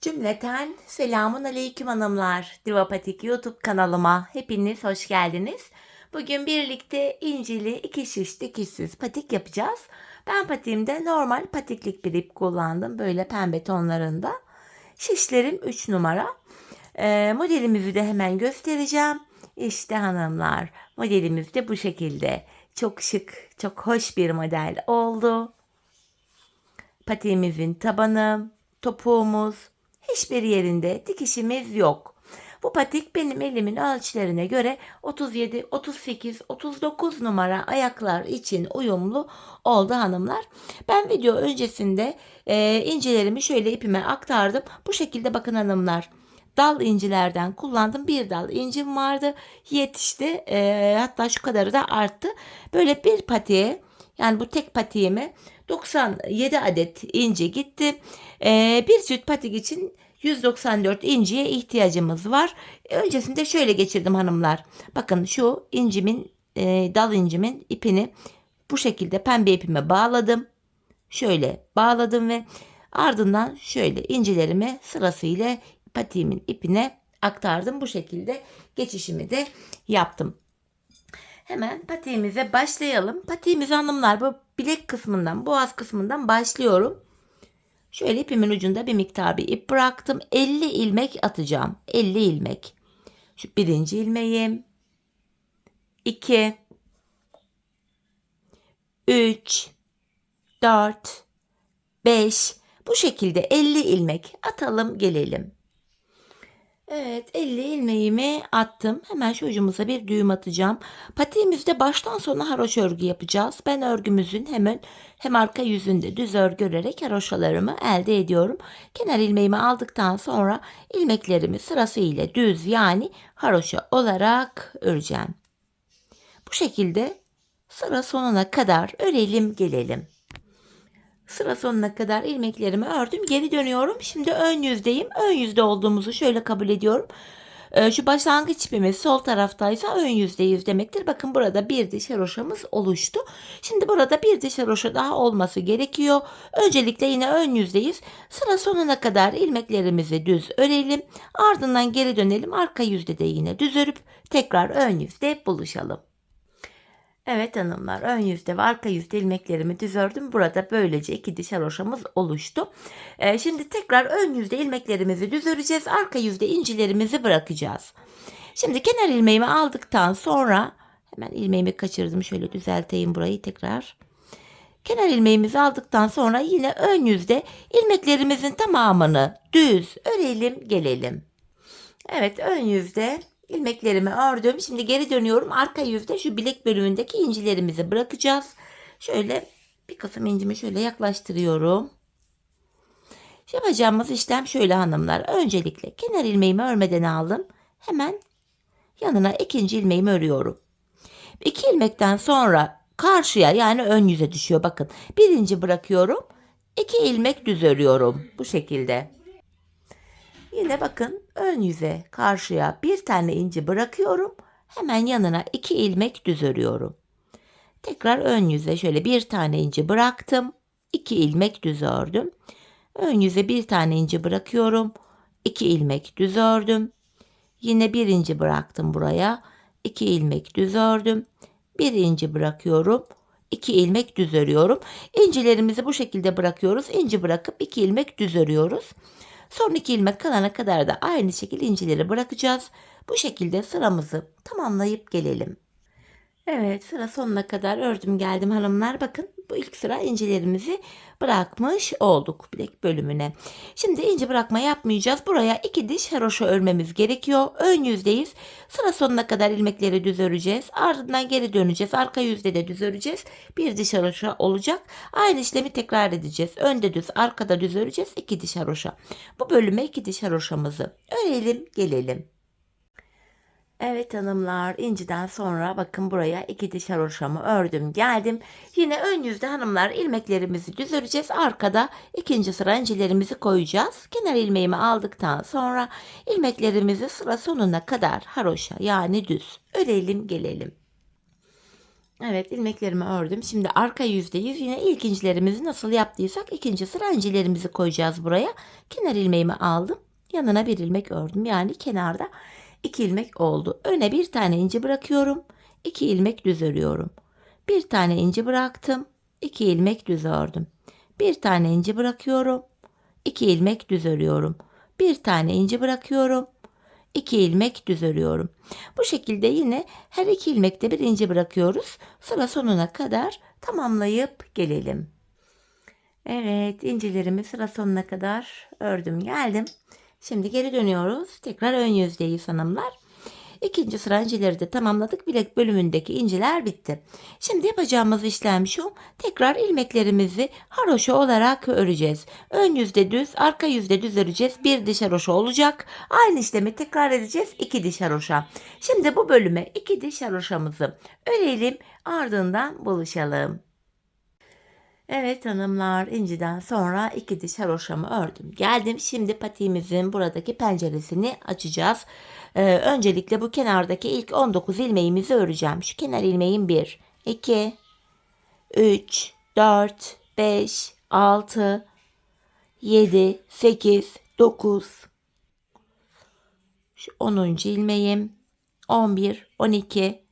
Cümleten selamun aleyküm hanımlar. Divapatik YouTube kanalıma hepiniz hoş geldiniz. Bugün birlikte incili iki şiş dikişsiz patik yapacağız. Ben patiğimde normal patiklik bir ip kullandım. Böyle pembe tonlarında. Şişlerim 3 numara. Modelimizi de hemen göstereceğim. İşte hanımlar, modelimiz de bu şekilde. Çok şık, çok hoş bir model oldu. Patiğimizin tabanı, topuğumuz, hiçbir yerinde dikişimiz yok. Bu patik benim elimin ölçülerine göre 37, 38, 39 numara ayaklar için uyumlu oldu hanımlar. Ben video öncesinde incilerimi şöyle ipime aktardım. Bu şekilde bakın hanımlar. Dal incilerden kullandım. Bir dal incim vardı. Yetişti. Hatta şu kadarı da arttı. Böyle bir patiğe, yani bu tek patiğime 97 adet inci gitti. Bir süt patik için 194 inciye ihtiyacımız var. Öncesinde şöyle geçirdim hanımlar. Bakın şu incimin, dal incimin ipini bu şekilde pembe ipime bağladım. Şöyle bağladım ve ardından şöyle incilerimi sırasıyla patiğimin ipine aktardım. Bu şekilde geçişimi de yaptım. Hemen patiğimize başlayalım. Patiğimizi hanımlar bu bilek kısmından, boğaz kısmından başlıyorum. Şöyle ipimin ucunda bir miktar bir ip bıraktım. 50 ilmek atacağım. 50 ilmek. Şu birinci ilmeğim. 2 3 4 5 bu şekilde 50 ilmek atalım gelelim. Evet, 50 ilmeğimi attım. Hemen şu ucumuza bir düğüm atacağım. Patiğimizde baştan sona haroşa örgü yapacağız. Ben örgümüzün hem arka yüzünde düz örgü örerek haroşalarımı elde ediyorum. Kenar ilmeğimi aldıktan sonra ilmeklerimi sırasıyla düz, yani haroşa olarak öreceğim. Bu şekilde sıra sonuna kadar örelim gelelim. Sıra sonuna kadar ilmeklerimi ördüm. Geri dönüyorum. Şimdi ön yüzdeyim. Ön yüzde olduğumuzu şöyle kabul ediyorum. Şu başlangıç ipimiz sol taraftaysa ön yüzdeyiz demektir. Bakın burada bir diş haroşamız oluştu. Şimdi burada bir diş haroşa daha olması gerekiyor. Öncelikle yine ön yüzdeyiz. Sıra sonuna kadar ilmeklerimizi düz örelim. Ardından geri dönelim. Arka yüzde de yine düz örüp tekrar ön yüzde buluşalım. Evet hanımlar, ön yüzde ve arka yüzde ilmeklerimi düz ördüm. Burada böylece iki diş haroşamız oluştu. Şimdi tekrar ön yüzde ilmeklerimizi düz öreceğiz. Arka yüzde incilerimizi bırakacağız. Şimdi kenar ilmeğimi aldıktan sonra hemen ilmeğimi kaçırdım. Şöyle düzelteyim burayı tekrar. Kenar ilmeğimizi aldıktan sonra yine ön yüzde ilmeklerimizin tamamını düz örelim gelelim. Evet, ön yüzde ilmeklerimi ördüm. Şimdi geri dönüyorum. Arka yüzde şu bilek bölümündeki incilerimizi bırakacağız. Şöyle bir kısım incimi şöyle yaklaştırıyorum. Yapacağımız işlem şöyle hanımlar. Öncelikle kenar ilmeğimi örmeden aldım. Hemen yanına ikinci ilmeğimi örüyorum. İki ilmekten sonra karşıya, yani ön yüze düşüyor. Bakın, birinci bırakıyorum. 2 ilmek düz örüyorum. Bu şekilde. Yine bakın, ön yüze karşıya bir tane inci bırakıyorum. Hemen yanına 2 ilmek düz örüyorum. Tekrar ön yüze şöyle bir tane inci bıraktım. 2 ilmek düz ördüm. Ön yüze bir tane inci bırakıyorum. 2 ilmek düz ördüm. Yine bir inci bıraktım buraya. 2 ilmek düz ördüm. Bir inci bırakıyorum. 2 ilmek düz örüyorum. İncilerimizi bu şekilde bırakıyoruz. İnci bırakıp 2 ilmek düz örüyoruz. Son 2 ilmek kalana kadar da aynı şekilde incileri bırakacağız. Bu şekilde sıramızı tamamlayıp gelelim. Evet, sıra sonuna kadar ördüm geldim hanımlar. Bakın, bu ilk sıra incilerimizi bırakmış olduk bilek bölümüne. Şimdi inci bırakma yapmayacağız. Buraya 2 diş haroşa örmemiz gerekiyor. Ön yüzdeyiz. Sıra sonuna kadar ilmekleri düz öreceğiz. Ardından geri döneceğiz. Arka yüzde de düz öreceğiz. Bir diş haroşa olacak. Aynı işlemi tekrar edeceğiz. Önde düz, arkada düz öreceğiz. 2 diş haroşa. Bu bölüme 2 diş haroşamızı örelim gelelim. Evet hanımlar, inciden sonra bakın buraya 2 diş haroşamı ördüm geldim. Yine ön yüzde hanımlar ilmeklerimizi düz öreceğiz. Arkada ikinci sıra incilerimizi koyacağız. Kenar ilmeğimi aldıktan sonra ilmeklerimizi sıra sonuna kadar haroşa, yani düz örelim gelelim. Evet, ilmeklerimi ördüm. Şimdi arka yüzdeyiz. Yine ilk incilerimizi nasıl yaptıysak ikinci sıra incilerimizi koyacağız buraya. Kenar ilmeğimi aldım. Yanına bir ilmek ördüm. Yani kenarda 2 ilmek oldu. Öne bir tane inci bırakıyorum. 2 ilmek düz örüyorum. Bir tane inci bıraktım. 2 ilmek düz ördüm. Bir tane inci bırakıyorum. 2 ilmek düz örüyorum. Bir tane inci bırakıyorum. 2 ilmek düz örüyorum. Bu şekilde yine her 2 ilmekte bir inci bırakıyoruz. Sıra sonuna kadar tamamlayıp gelelim. Evet, incilerimi sıra sonuna kadar ördüm geldim. Şimdi geri dönüyoruz. Tekrar ön yüzdeyiz hanımlar. İkinci sıra incileri de tamamladık. Bilek bölümündeki inciler bitti. Şimdi yapacağımız işlem şu. Tekrar ilmeklerimizi haroşa olarak öreceğiz. Ön yüzde düz, arka yüzde düz öreceğiz. Bir diş haroşa olacak. Aynı işlemi tekrar edeceğiz. 2 diş haroşa. Şimdi bu bölüme 2 diş haroşamızı örelim. Ardından buluşalım. Evet hanımlar, inciden sonra 2 diş haroşamı ördüm. Geldim, şimdi patiğimizin buradaki penceresini açacağız. Öncelikle bu kenardaki ilk 19 ilmeğimizi öreceğim. Şu kenar ilmeğim 1, 2, 3, 4, 5, 6, 7, 8, 9. Şu 10. ilmeğim 11, 12,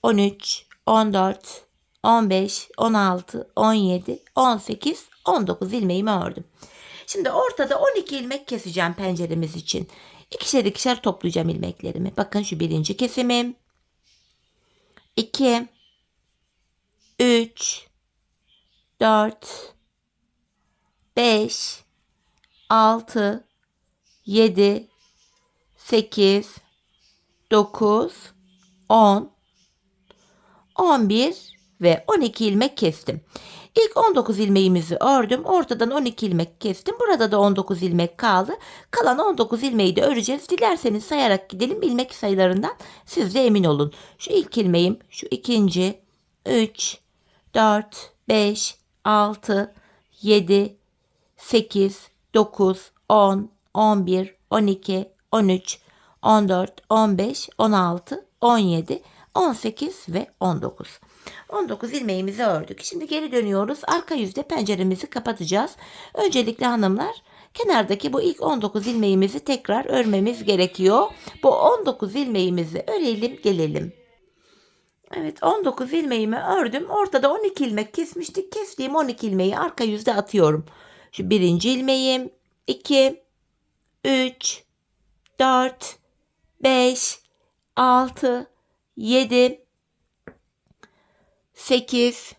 13, 14, 15, 16, 17, 18, 19 ilmeğimi ördüm. Şimdi ortada 12 ilmek keseceğim penceremiz için. İkişer ikişer toplayacağım ilmeklerimi. Bakın şu birinci kesimim. 2, 3, 4, 5, 6, 7, 8, 9, 10, 11 ve 12 ilmek kestim. İlk 19 ilmeğimizi ördüm. Ortadan 12 ilmek kestim. Burada da 19 ilmek kaldı. Kalan 19 ilmeği de öreceğiz. Dilerseniz sayarak gidelim. İlmek sayılarından siz de emin olun. Şu ilk ilmeğim, şu ikinci, 3, 4, 5, 6, 7, 8, 9, 10, 11, 12, 13, 14, 15, 16, 17, 18 ve 19. 19 ilmeğimizi ördük. Şimdi geri dönüyoruz. Arka yüzde penceremizi kapatacağız. Öncelikle hanımlar, kenardaki bu ilk 19 ilmeğimizi tekrar örmemiz gerekiyor. Bu 19 ilmeğimizi örelim gelelim. Evet, 19 ilmeğimi ördüm. Ortada 12 ilmek kesmiştik. Kestiğim 12 ilmeği arka yüzde atıyorum. Şu birinci ilmeğim, 2, 3, 4, 5, 6, 7, 8,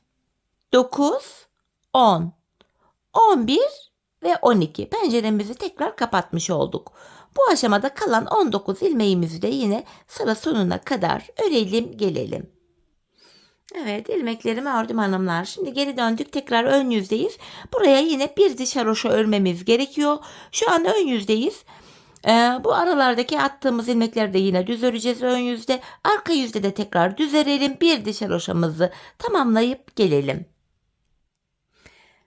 9, 10, 11 ve 12. Penceremizi tekrar kapatmış olduk. Bu aşamada kalan 19 ilmeğimizi de yine sıra sonuna kadar örelim gelelim. Evet, ilmeklerimi ördüm hanımlar. Şimdi geri döndük, tekrar ön yüzdeyiz. Buraya yine bir diş haroşa örmemiz gerekiyor. Şu an ön yüzdeyiz. Bu aralardaki attığımız ilmekleri de yine düz öreceğiz ön yüzde. Arka yüzde de tekrar düz örelim. Bir diş haroşamızı tamamlayıp gelelim.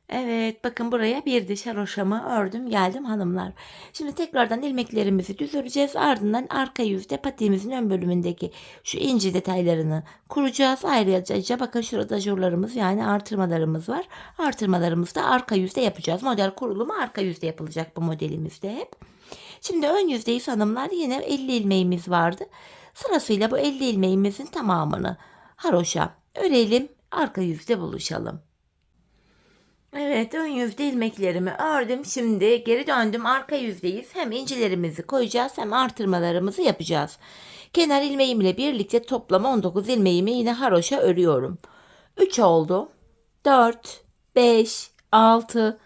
Evet, bakın buraya bir diş haroşamı ördüm geldim hanımlar. Şimdi tekrardan ilmeklerimizi düz öreceğiz. Ardından arka yüzde patiğimizin ön bölümündeki şu inci detaylarını kuracağız. Ayrıca bakın şurada ajurlarımız, yani artırmalarımız var. Artırmalarımızı da arka yüzde yapacağız. Model kurulumu arka yüzde yapılacak bu modelimizde hep. Şimdi ön yüzdeyiz hanımlar. Yine 50 ilmeğimiz vardı. Sırasıyla bu 50 ilmeğimizin tamamını haroşa örelim. Arka yüzde buluşalım. Evet, ön yüzde ilmeklerimi ördüm. Şimdi geri döndüm. Arka yüzdeyiz. Hem incilerimizi koyacağız hem artırmalarımızı yapacağız. Kenar ilmeğimle birlikte toplam 19 ilmeğimi yine haroşa örüyorum. 3 oldu. 4, 5, 6,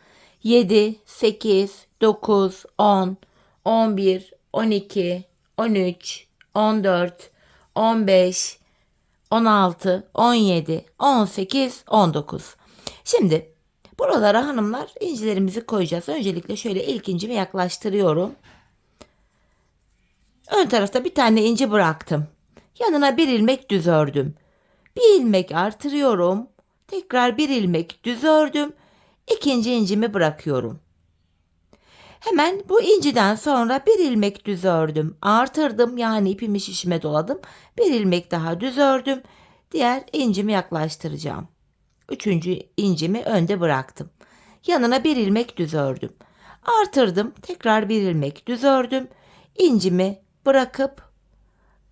7, 8, 9, 10, 11, 12, 13, 14, 15, 16, 17, 18, 19. Şimdi buralara hanımlar incilerimizi koyacağız. Öncelikle şöyle ilk incimi yaklaştırıyorum. Ön tarafta bir tane inci bıraktım. Yanına bir ilmek düz ördüm. Bir ilmek artırıyorum. Tekrar bir ilmek düz ördüm. İkinci incimi bırakıyorum. Hemen bu inciden sonra bir ilmek düz ördüm. Artırdım, yani ipimi şişime doladım. Bir ilmek daha düz ördüm. Diğer incimi yaklaştıracağım. Üçüncü incimi önde bıraktım. Yanına bir ilmek düz ördüm. Artırdım. Tekrar bir ilmek düz ördüm. İncimi bırakıp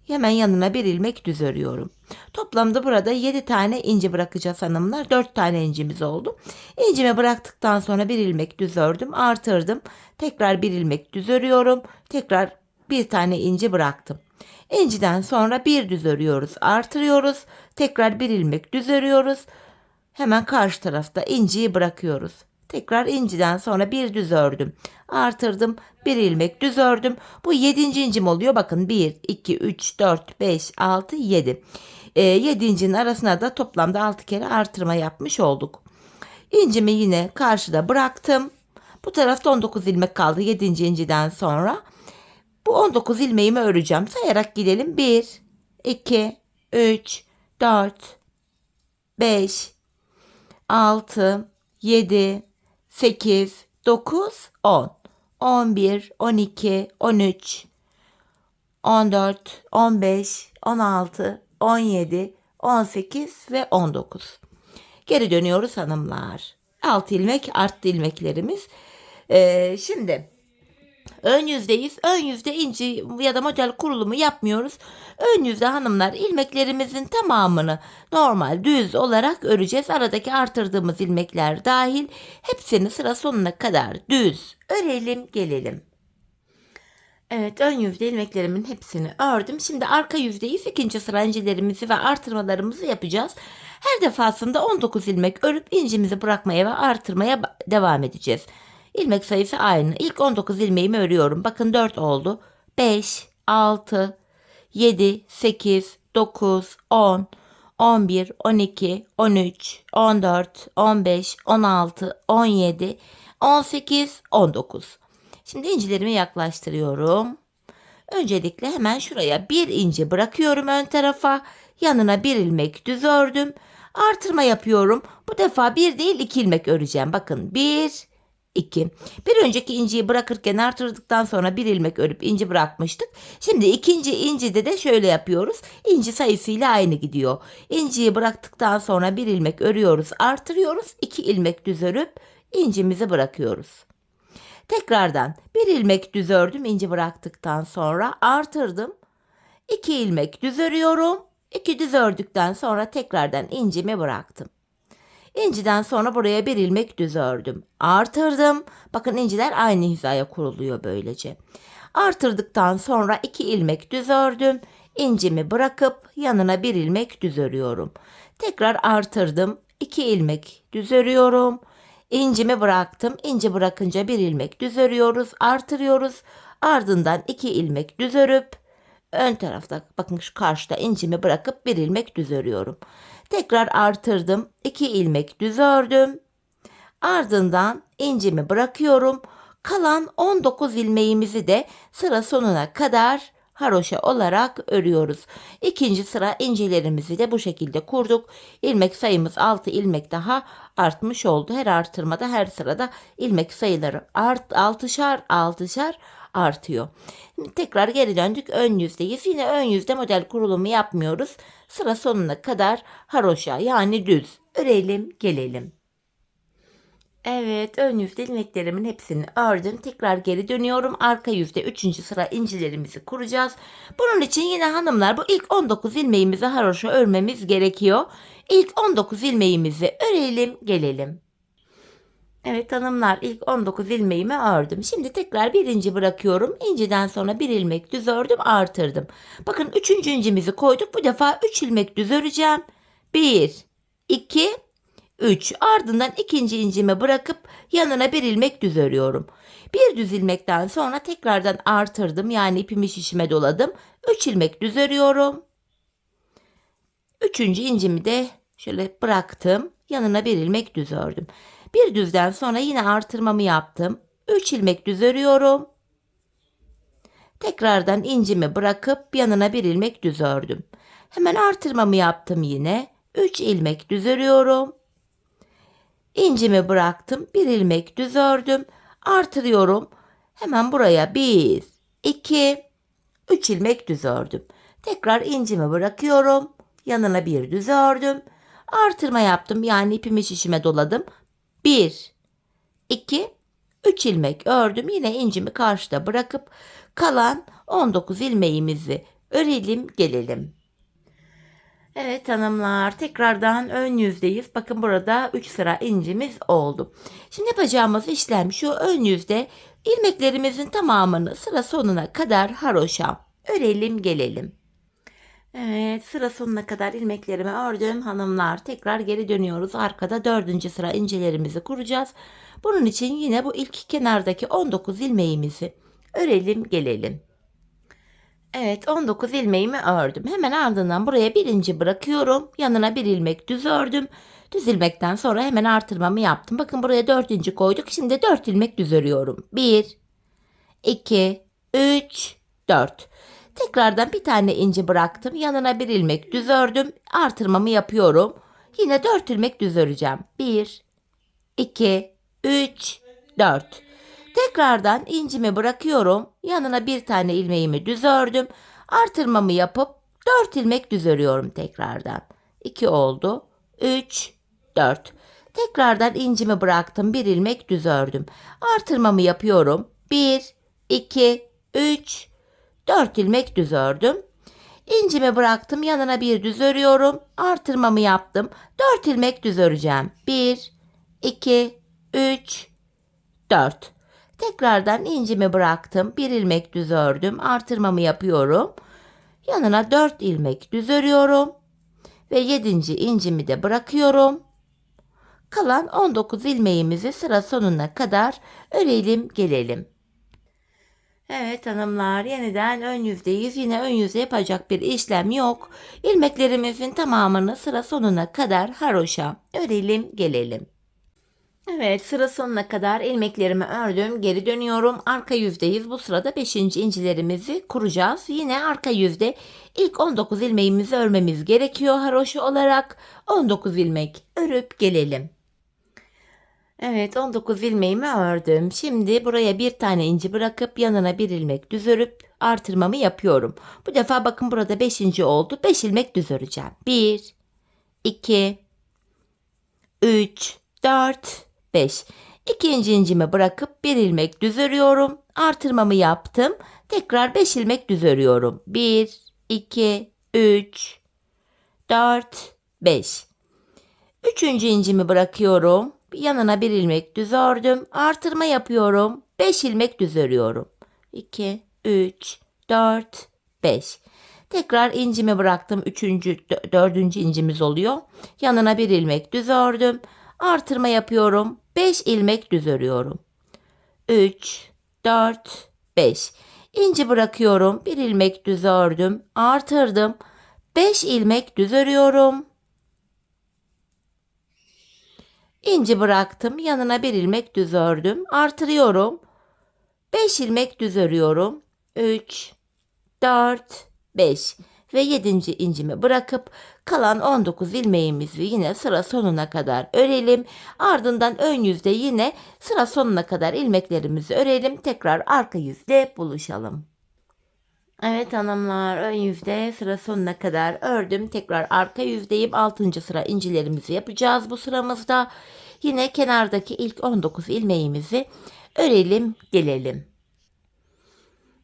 hemen yanına bir ilmek düz örüyorum. Toplamda burada 7 tane inci bırakacağız hanımlar. 4 tane incimiz oldu. İncimi bıraktıktan sonra bir ilmek düz ördüm. Artırdım. Tekrar bir ilmek düz örüyorum. Tekrar bir tane inci bıraktım. İnciden sonra bir düz örüyoruz. Artırıyoruz. Tekrar bir ilmek düz örüyoruz. Hemen karşı tarafta inciyi bırakıyoruz. Tekrar inciden sonra bir düz ördüm. Artırdım. Bir ilmek düz ördüm. Bu 7. incim oluyor. Bakın 1, 2, 3, 4, 5, 6, 7. 7 incinin arasına da toplamda 6 kere artırma yapmış olduk. İncimi yine karşıda bıraktım. Bu tarafta 19 ilmek kaldı 7. inciden sonra. Bu 19 ilmeğimi öreceğim. Sayarak gidelim. 1, 2, 3, 4, 5, 6, 7, 8, 9, 10, 11, 12, 13, 14, 15, 16, 17, 18 ve 19. Geri dönüyoruz hanımlar. 6 ilmek arttı ilmeklerimiz. Şimdi ön yüzdeyiz. Ön yüzde inci ya da model kurulumu yapmıyoruz. Ön yüzde hanımlar ilmeklerimizin tamamını normal düz olarak öreceğiz. Aradaki artırdığımız ilmekler dahil hepsini sıra sonuna kadar düz örelim gelelim. Evet, ön yüzde ilmeklerimin hepsini ördüm. Şimdi arka yüzdeyiz. İkinci sıra incilerimizi ve artırmalarımızı yapacağız. Her defasında 19 ilmek örüp incimizi bırakmaya ve artırmaya devam edeceğiz. İlmek sayısı aynı. İlk 19 ilmeğimi örüyorum. Bakın 4 oldu. 5, 6, 7, 8, 9, 10, 11, 12, 13, 14, 15, 16, 17, 18, 19. Şimdi incilerimi yaklaştırıyorum. Öncelikle hemen şuraya bir inci bırakıyorum ön tarafa. Yanına bir ilmek düz ördüm. Artırma yapıyorum. Bu defa bir değil 2 ilmek öreceğim. Bakın 1, 2. Bir önceki inciyi bırakırken artırdıktan sonra bir ilmek örüp inci bırakmıştık. Şimdi ikinci incide de şöyle yapıyoruz. İnci sayısıyla aynı gidiyor. İnciyi bıraktıktan sonra bir ilmek örüyoruz, artırıyoruz. 2 ilmek düz örüp incimizi bırakıyoruz. Tekrardan bir ilmek düz ördüm inci bıraktıktan sonra artırdım. 2 ilmek düz örüyorum. 2 düz ördükten sonra tekrardan incimi bıraktım. İnciden sonra buraya bir ilmek düz ördüm. Artırdım. Bakın inciler aynı hizaya kuruluyor böylece. Artırdıktan sonra 2 ilmek düz ördüm. İncimi bırakıp yanına bir ilmek düz örüyorum. Tekrar artırdım. 2 ilmek düz örüyorum. İncimi bıraktım. İnci bırakınca bir ilmek düz örüyoruz. Artırıyoruz. Ardından 2 ilmek düz örüp ön tarafta bakın şu karşıda incimi bırakıp bir ilmek düz örüyorum. Tekrar artırdım. 2 ilmek düz ördüm. Ardından incimi bırakıyorum. Kalan 19 ilmeğimizi de sıra sonuna kadar haroşa olarak örüyoruz. İkinci sıra incilerimizi de bu şekilde kurduk. İlmek sayımız 6 ilmek daha artmış oldu. Her artırmada her sırada ilmek sayıları altışar artıyor. Şimdi tekrar geri döndük, ön yüzdeyiz. Yine ön yüzde model kurulumu yapmıyoruz. Sıra sonuna kadar haroşa yani düz örelim gelelim. Evet, ön yüzde ilmeklerimin hepsini ördüm. Tekrar geri dönüyorum. Arka yüzde 3. sıra incilerimizi kuracağız. Bunun için yine hanımlar bu ilk 19 ilmeğimizi haroşa örmemiz gerekiyor. İlk 19 ilmeğimizi örelim gelelim. Evet hanımlar, ilk 19 ilmeğimi ördüm. Şimdi tekrar bir inci bırakıyorum. İnciden sonra bir ilmek düz ördüm, artırdım. Bakın 3. incimizi koyduk. Bu defa 3 ilmek düz öreceğim. 1, 2, 3. Ardından ikinci incimi bırakıp yanına bir ilmek düz örüyorum. Bir düz ilmekten sonra tekrardan artırdım. Yani ipimi şişime doladım. 3 ilmek düz örüyorum. 3. incimi de şöyle bıraktım. Yanına bir ilmek düz ördüm. Bir düzden sonra yine artırmamı yaptım. 3 ilmek düz örüyorum. Tekrardan incimi bırakıp yanına bir ilmek düz ördüm. Hemen artırmamı yaptım yine. 3 ilmek düz örüyorum. İncimi bıraktım. Bir ilmek düz ördüm. Artırıyorum. Hemen buraya 1, 2, 3 ilmek düz ördüm. Tekrar incimi bırakıyorum. Yanına bir düz ördüm. Artırma yaptım. Yani ipimi şişime doladım. 1, 2, 3 ilmek ördüm. Yine incimi karşıda bırakıp kalan 19 ilmeğimizi örelim gelelim. Evet hanımlar, tekrardan ön yüzdeyiz. Bakın burada 3 sıra incimiz oldu. Şimdi yapacağımız işlem şu: ön yüzde ilmeklerimizin tamamını sıra sonuna kadar haroşa örelim gelelim. Evet, sıra sonuna kadar ilmeklerimi ördüm hanımlar. Tekrar geri dönüyoruz. Arkada 4. sıra incilerimizi kuracağız. Bunun için yine bu ilk kenardaki 19 ilmeğimizi örelim gelelim. Evet, 19 ilmeğimi ördüm. Hemen ardından buraya bir inci bırakıyorum. Yanına bir ilmek düz ördüm. Düz ilmekten sonra hemen artırmamı yaptım. Bakın buraya 4 inci koyduk. Şimdi 4 ilmek düz örüyorum. 1, 2, 3, 4. Tekrardan bir tane inci bıraktım. Yanına bir ilmek düz ördüm. Artırmamı yapıyorum. Yine 4 ilmek düz öreceğim. 1, 2, 3, 4. Tekrardan incimi bırakıyorum. Yanına bir tane ilmeğimi düz ördüm. Artırmamı yapıp 4 ilmek düz örüyorum tekrardan. 2 oldu. 3, 4. Tekrardan incimi bıraktım. Bir ilmek düz ördüm. Artırmamı yapıyorum. 1, 2, 3, 4 ilmek düz ördüm. İncimi bıraktım. Yanına bir düz örüyorum. Artırmamı yaptım. 4 ilmek düz öreceğim. 1, 2, 3, 4. Tekrardan incimi bıraktım. Bir ilmek düz ördüm. Artırmamı yapıyorum. Yanına 4 ilmek düz örüyorum. Ve 7. incimi de bırakıyorum. Kalan 19 ilmeğimizi sıra sonuna kadar örelim gelelim. Evet hanımlar, yeniden ön yüzdeyiz. Yine ön yüzde yapacak bir işlem yok. İlmeklerimizin tamamını sıra sonuna kadar haroşa örelim gelelim. Evet, sıra sonuna kadar ilmeklerimi ördüm. Geri dönüyorum. Arka yüzdeyiz. Bu sırada 5. incilerimizi kuracağız. Yine arka yüzde ilk 19 ilmeğimizi örmemiz gerekiyor haroşa olarak. 19 ilmek örüp gelelim. Evet, 19 ilmeğimi ördüm. Şimdi buraya bir tane inci bırakıp yanına bir ilmek düz örüp artırmamı yapıyorum. Bu defa bakın burada 5. oldu. 5 ilmek düz öreceğim. 1, 2, 3, 4, 5. İkinci incimi bırakıp bir ilmek düz örüyorum. Artırmamı yaptım. Tekrar 5 ilmek düz örüyorum. 1, 2, 3, 4, 5. Üçüncü incimi bırakıyorum. Yanına bir ilmek düz ördüm. Artırma yapıyorum. 5 ilmek düz örüyorum. 2, 3, 4, 5. Tekrar incimi bıraktım. 4. incimiz oluyor. Yanına bir ilmek düz ördüm. Artırma yapıyorum. 5 ilmek düz örüyorum. 3, 4, 5. İnci bırakıyorum. Bir ilmek düz ördüm. Artırdım. 5 ilmek düz örüyorum. İnci bıraktım. Yanına bir ilmek düz ördüm. Artırıyorum. 5 ilmek düz örüyorum. 3, 4, 5 ve 7. incimi bırakıp kalan 19 ilmeğimizi yine sıra sonuna kadar örelim. Ardından ön yüzde yine sıra sonuna kadar ilmeklerimizi örelim. Tekrar arka yüzde buluşalım. Evet hanımlar, ön yüzde sıra sonuna kadar ördüm. Tekrar arka yüzdeyim. 6. sıra incilerimizi yapacağız bu sıramızda. Yine kenardaki ilk 19 ilmeğimizi örelim gelelim.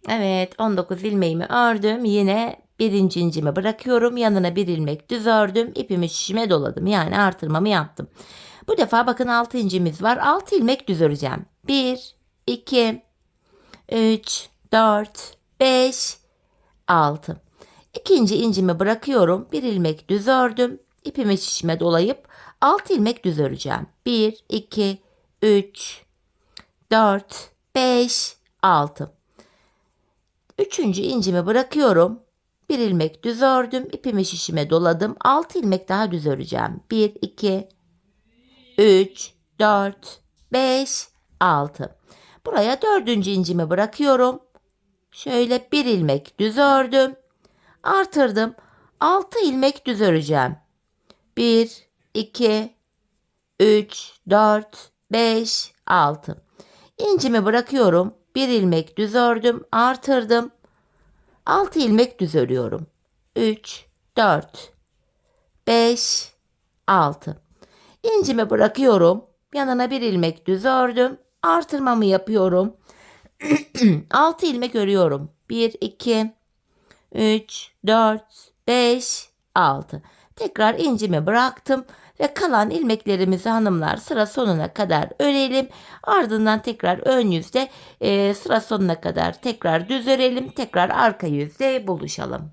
Evet, 19 ilmeğimi ördüm. Yine birinci incimi bırakıyorum. Yanına bir ilmek düz ördüm. İpimi şişime doladım. Yani artırmamı yaptım. Bu defa bakın 6 incimiz var. 6 ilmek düz öreceğim. 1, 2, 3, 4, 5, 6. İkinci incimi bırakıyorum. Bir ilmek düz ördüm. İpimi şişime dolayıp 6 ilmek düz öreceğim. 1, 2, 3, 4, 5, 6. Üçüncü incimi bırakıyorum. Bir ilmek düz ördüm. İpimi şişime doladım. 6 ilmek daha düz öreceğim. 1, 2, 3, 4, 5, 6. Buraya 4. incimi bırakıyorum. Şöyle bir ilmek düz ördüm. Artırdım. 6 ilmek düz öreceğim. 1, 2, 3, 4, 5, 6. İncimi bırakıyorum. Bir ilmek düz ördüm. Artırdım. 6 ilmek düz örüyorum. 3, 4, 5, 6. İncimi bırakıyorum. Yanına bir ilmek düz ördüm. Artırmamı yapıyorum. 6 ilmek örüyorum. 1, 2, 3, 4, 5, 6. Tekrar incimi bıraktım ve kalan ilmeklerimizi hanımlar sıra sonuna kadar örelim. Ardından tekrar ön yüzde sıra sonuna kadar tekrar düz örelim. Tekrar arka yüzde buluşalım.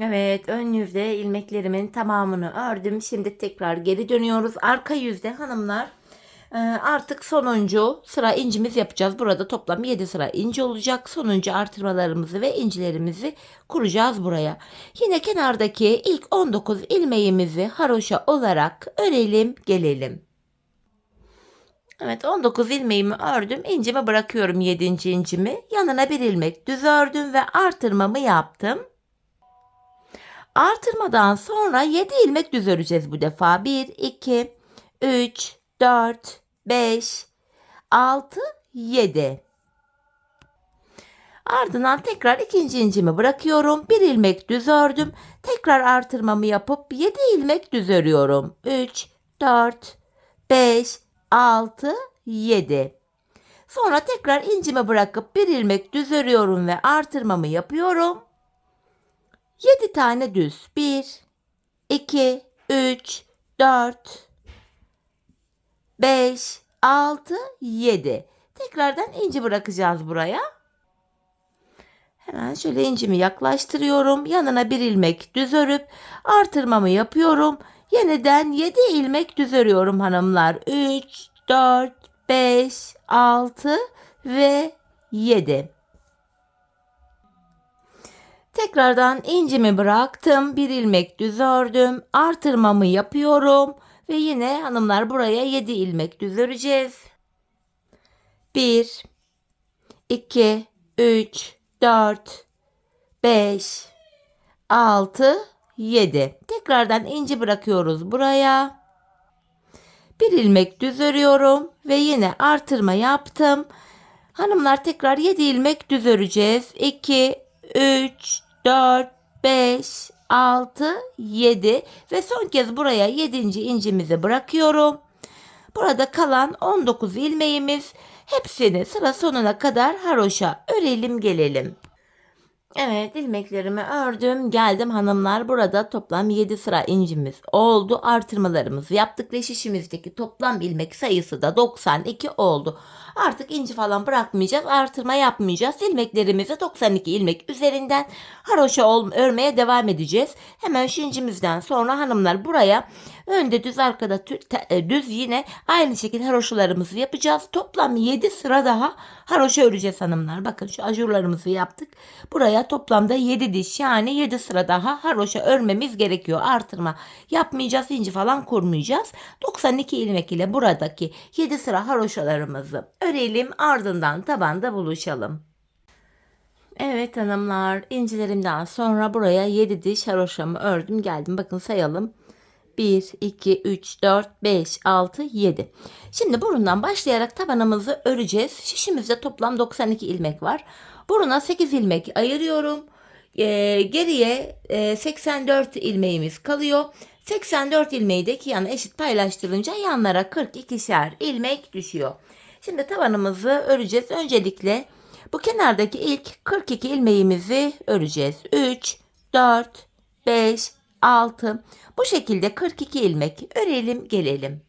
Evet, ön yüzde ilmeklerimin tamamını ördüm. Şimdi tekrar geri dönüyoruz. Arka yüzde hanımlar artık sonuncu sıra incimiz yapacağız. Burada toplam 7 sıra inci olacak. Sonuncu artırmalarımızı ve incilerimizi kuracağız buraya. Yine kenardaki ilk 19 ilmeğimizi haroşa olarak örelim gelelim. Evet, 19 ilmeğimi ördüm. İncimi bırakıyorum 7. incimi. Yanına bir ilmek düz ördüm ve artırmamı yaptım. Artırmadan sonra 7 ilmek düz öreceğiz bu defa. 1, 2, 3, 4, 5, 6, 7. Ardından tekrar ikinci incimi bırakıyorum. Bir ilmek düz ördüm. Tekrar artırmamı yapıp 7 ilmek düz örüyorum. 3, 4, 5, 6, 7. Sonra tekrar incimi bırakıp bir ilmek düz örüyorum ve artırmamı yapıyorum. 7 tane düz. 1, 2, 3, 4, 5, 6, 7. Tekrardan inci bırakacağız buraya. Hemen şöyle incimi yaklaştırıyorum. Yanına bir ilmek düz örüp artırmamı yapıyorum. Yeniden 7 ilmek düz örüyorum hanımlar. 3, 4, 5, 6 ve 7. Tekrardan incimi bıraktım. Bir ilmek düz ördüm. Artırmamı yapıyorum. Ve yine hanımlar buraya 7 ilmek düz öreceğiz. 1, 2, 3, 4, 5, 6, 7. Tekrardan inci bırakıyoruz buraya. Bir ilmek düz örüyorum. Ve yine artırma yaptım. Hanımlar tekrar 7 ilmek düz öreceğiz. 2, 3, 4, 5, 6, 7 ve son kez buraya 7. incimizi bırakıyorum. Burada kalan 19 ilmeğimiz, hepsini sıra sonuna kadar haroşa örelim gelelim. Evet, ilmeklerimi ördüm geldim hanımlar. Burada toplam 7 sıra incimiz oldu. Artırmalarımızı yaptık ve şişimizdeki toplam ilmek sayısı da 92 oldu. Artık inci falan bırakmayacağız, artırma yapmayacağız. İlmeklerimizi 92 ilmek üzerinden haroşa örmeye devam edeceğiz. Hemen şu incimizden sonra hanımlar buraya önde düz, arkada düz, yine aynı şekilde haroşalarımızı yapacağız. Toplam 7 sıra daha haroşa öreceğiz hanımlar. Bakın şu ajurlarımızı yaptık. Buraya toplamda 7 diş, yani 7 sıra daha haroşa örmemiz gerekiyor. Artırma yapmayacağız, inci falan kurmayacağız. 92 ilmek ile buradaki 7 sıra haroşalarımızı örelim, ardından tabanda buluşalım. Evet hanımlar, incilerimden sonra buraya 7 diş haroşamı ördüm geldim. Bakın sayalım. 1, 2, 3, 4, 5, 6, 7. Şimdi burundan başlayarak tabanımızı öreceğiz. Şişimizde toplam 92 ilmek var. Buruna 8 ilmek ayırıyorum. Geriye 84 ilmeğimiz kalıyor. 84 ilmeği de iki yana eşit paylaştırınca yanlara 42'şer ilmek düşüyor. Şimdi tabanımızı öreceğiz. Öncelikle bu kenardaki ilk 42 ilmeğimizi öreceğiz. 3, 4, 5, 6. Bu şekilde 42 ilmek örelim gelelim.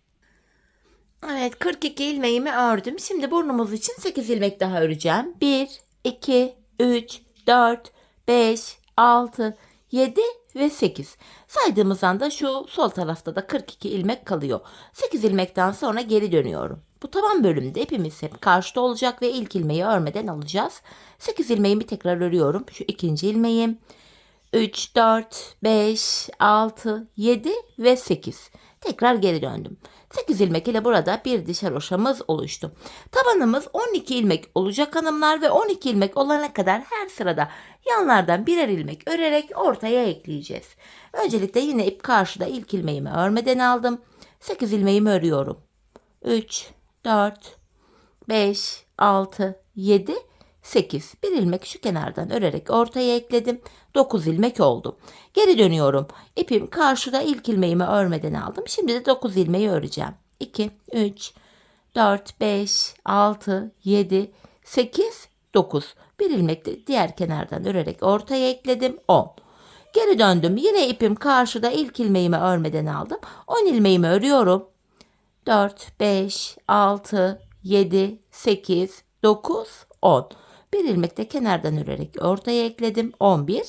Evet, 42 ilmeğimi ördüm. Şimdi burnumuz için 8 ilmek daha öreceğim. 1, 2, 3, 4, 5, 6, 7 ve 8. Saydığımız anda şu sol tarafta da 42 ilmek kalıyor. 8 ilmekten sonra geri dönüyorum. Bu taban bölümde ipimiz hep karşıda olacak ve ilk ilmeği örmeden alacağız. 8 ilmeğimi tekrar örüyorum. Şu ikinci ilmeğim. 3, 4, 5, 6, 7 ve 8. Tekrar geri döndüm. 8 ilmek ile burada bir diş haroşamız oluştu. Tabanımız 12 ilmek olacak hanımlar ve 12 ilmek olana kadar her sırada yanlardan birer ilmek örerek ortaya ekleyeceğiz. Öncelikle yine ip karşıda, ilk ilmeğimi örmeden aldım. 8 ilmeğimi örüyorum. 3, 4, 5, 6, 7, 8. Bir ilmek şu kenardan örerek ortaya ekledim. 9 ilmek oldu. Geri dönüyorum. İpim karşıda ilk ilmeğimi örmeden aldım. Şimdi de 9 ilmeği öreceğim. 2, 3, 4, 5, 6, 7, 8, 9. Bir ilmek de diğer kenardan örerek ortaya ekledim. 10. Geri döndüm. Yine ipim karşıda ilk ilmeğimi örmeden aldım. 10 ilmeğimi örüyorum. 4, 5, 6, 7, 8, 9, 10. Bir ilmek de kenardan örerek ortaya ekledim. 11.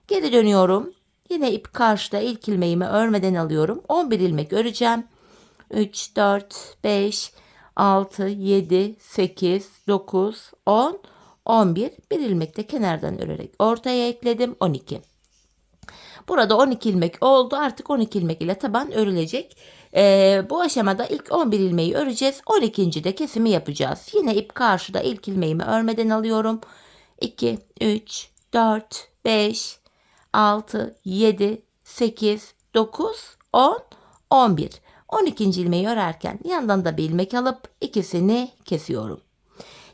Geri dönüyorum. Yine ip karşıda ilk ilmeğimi örmeden alıyorum. 11 ilmek öreceğim. 3, 4, 5, 6, 7, 8, 9, 10, 11. Bir ilmek de kenardan örerek ortaya ekledim. 12. Burada 12 ilmek oldu. Artık 12 ilmek ile taban örülecek. Bu aşamada ilk 11 ilmeği öreceğiz. 12. de kesimi yapacağız. Yine ip karşıda ilk ilmeğimi örmeden alıyorum. 2, 3, 4, 5, 6, 7, 8, 9, 10, 11. 12. ilmeği örerken yandan da bir ilmek alıp ikisini kesiyorum.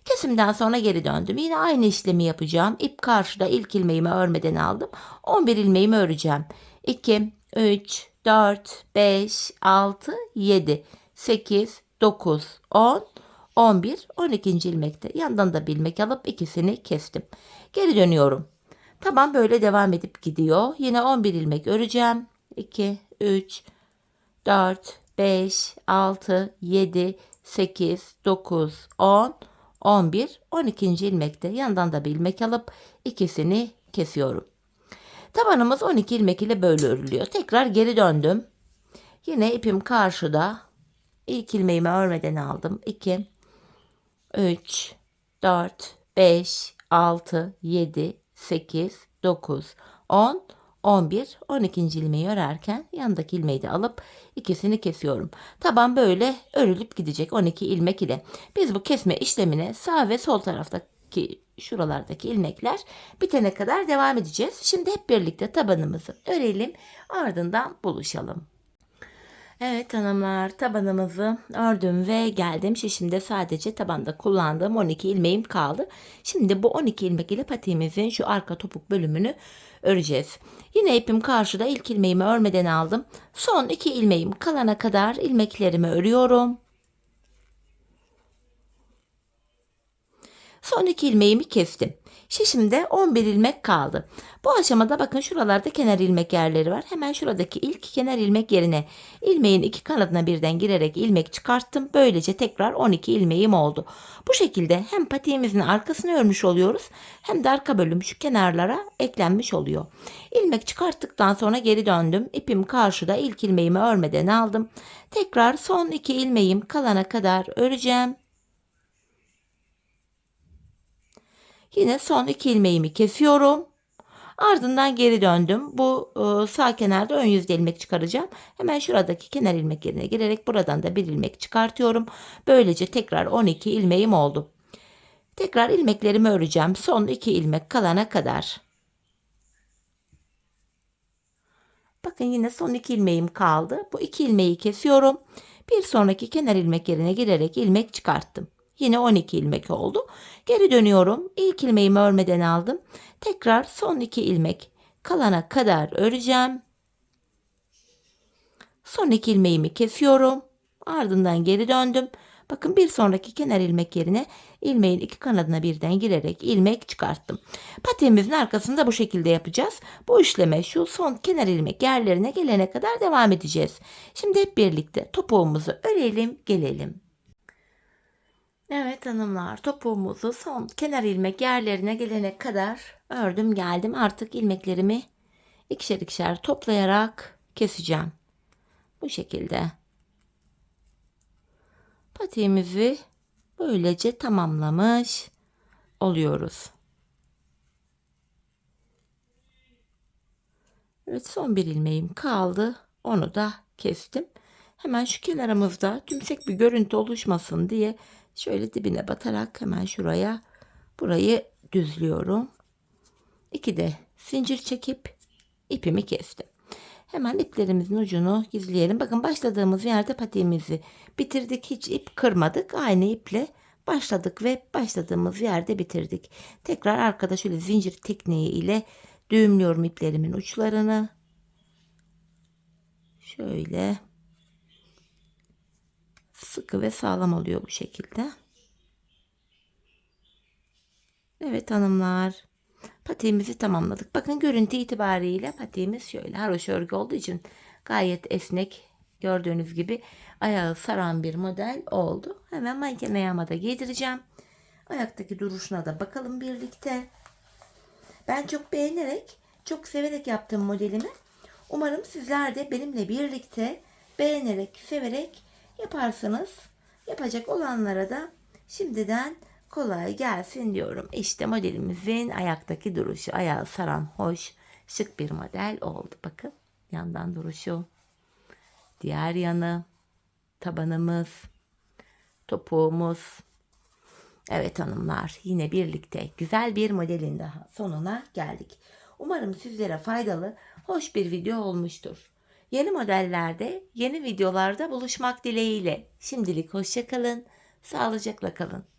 Kesimden sonra geri döndüm. Yine aynı işlemi yapacağım. İp karşıda ilk ilmeğimi örmeden aldım. 11 ilmeğimi öreceğim. 2, 3, 4, 5, 6, 7, 8, 9, 10, 11, 12. ilmekte yandan da bir ilmek alıp ikisini kestim. Geri dönüyorum. Taban böyle devam edip gidiyor. Yine 11 ilmek öreceğim. 2, 3, 4, 5, 6, 7, 8, 9, 10, 11, 12. ilmekte yandan da bir ilmek alıp ikisini kesiyorum. Tabanımız 12 ilmek ile böyle örülüyor. Tekrar geri döndüm. Yine ipim karşıda. İlk ilmeğimi örmeden aldım. 2, 3, 4, 5, 6, 7, 8, 9, 10, 11, 12. ilmeği örerken yanındaki ilmeği de alıp ikisini kesiyorum. Taban böyle örülüp gidecek 12 ilmek ile. Biz bu kesme işlemine sağ ve sol taraftaki şuralardaki ilmekler bitene kadar devam edeceğiz. Şimdi hep birlikte tabanımızı örelim, ardından buluşalım. Evet hanımlar, tabanımızı ördüm ve geldim. Şişimde sadece tabanda kullandığım 12 ilmeğim kaldı. Şimdi bu 12 ilmek ile patiğimizin şu arka topuk bölümünü öreceğiz. Yine ipim karşıda, ilk ilmeğimi örmeden aldım. Son 2 ilmeğim kalana kadar ilmeklerimi örüyorum. Son 2 ilmeğimi kestim. Şişimde 11 ilmek kaldı. Bu aşamada bakın şuralarda kenar ilmek yerleri var. Hemen şuradaki ilk kenar ilmek yerine ilmeğin iki kanadına birden girerek ilmek çıkarttım. Böylece tekrar 12 ilmeğim oldu. Bu şekilde hem patiğimizin arkasını örmüş oluyoruz hem de arka bölüm şu kenarlara eklenmiş oluyor. İlmek çıkarttıktan sonra geri döndüm. İpim karşıda, ilk ilmeğimi örmeden aldım. Tekrar son 2 ilmeğim kalana kadar öreceğim. Yine son 2 ilmeğimi kesiyorum. Ardından geri döndüm. Bu sağ kenarda ön yüzde ilmek çıkaracağım. Hemen şuradaki kenar ilmek yerine girerek buradan da bir ilmek çıkartıyorum. Böylece tekrar 12 ilmeğim oldu. Tekrar ilmeklerimi öreceğim. Son 2 ilmek kalana kadar. Bakın yine son 2 ilmeğim kaldı. Bu 2 ilmeği kesiyorum. Bir sonraki kenar ilmek yerine girerek ilmek çıkarttım. Yine 12 ilmek oldu. Geri dönüyorum. İlk ilmeğimi örmeden aldım. Tekrar son 2 ilmek kalana kadar öreceğim. Son 2 ilmeğimi kesiyorum. Ardından geri döndüm. Bakın bir sonraki kenar ilmek yerine ilmeğin iki kanadına birden girerek ilmek çıkarttım. Patiğimizin arkasında bu şekilde yapacağız. Bu işleme şu son kenar ilmek yerlerine gelene kadar devam edeceğiz. Şimdi hep birlikte topuğumuzu örelim, gelelim. Evet hanımlar, topuğumuzu son kenar ilmek yerlerine gelene kadar ördüm geldim. Artık ilmeklerimi ikişer ikişer toplayarak keseceğim. Bu şekilde. Patiğimizi böylece tamamlamış oluyoruz. Evet, son bir ilmeğim kaldı. Onu da kestim. Hemen şu kenarımızda tümsek bir görüntü oluşmasın diye şöyle dibine batarak hemen şuraya burayı düzlüyorum. 2 de zincir çekip ipimi kestim. Hemen iplerimizin ucunu gizleyelim. Bakın başladığımız yerde patiğimizi bitirdik. Hiç ip kırmadık. Aynı iple başladık ve başladığımız yerde bitirdik. Tekrar arkada şöyle zincir tekniği ile düğümlüyorum iplerimin uçlarını. Şöyle sıkı ve sağlam oluyor bu şekilde. Evet hanımlar, patiğimizi tamamladık. Bakın görüntü itibariyle patiğimiz şöyle haroşa örgü olduğu için gayet esnek, gördüğünüz gibi ayağı saran bir model oldu. Hemen manken ayağıma da giydireceğim. Ayaktaki duruşuna da bakalım birlikte. Ben çok beğenerek, çok severek yaptım modelimi. Umarım sizler de benimle birlikte beğenerek, severek yaparsınız. Yapacak olanlara da şimdiden kolay gelsin diyorum. İşte modelimizin ayaktaki duruşu, ayağı saran hoş, şık bir model oldu. Bakın yandan duruşu, diğer yanı, tabanımız, topuğumuz. Evet hanımlar, yine birlikte güzel bir modelin daha sonuna geldik. Umarım sizlere faydalı, hoş bir video olmuştur. Yeni modellerde, yeni videolarda buluşmak dileğiyle. Şimdilik hoşça kalın, sağlıcakla kalın.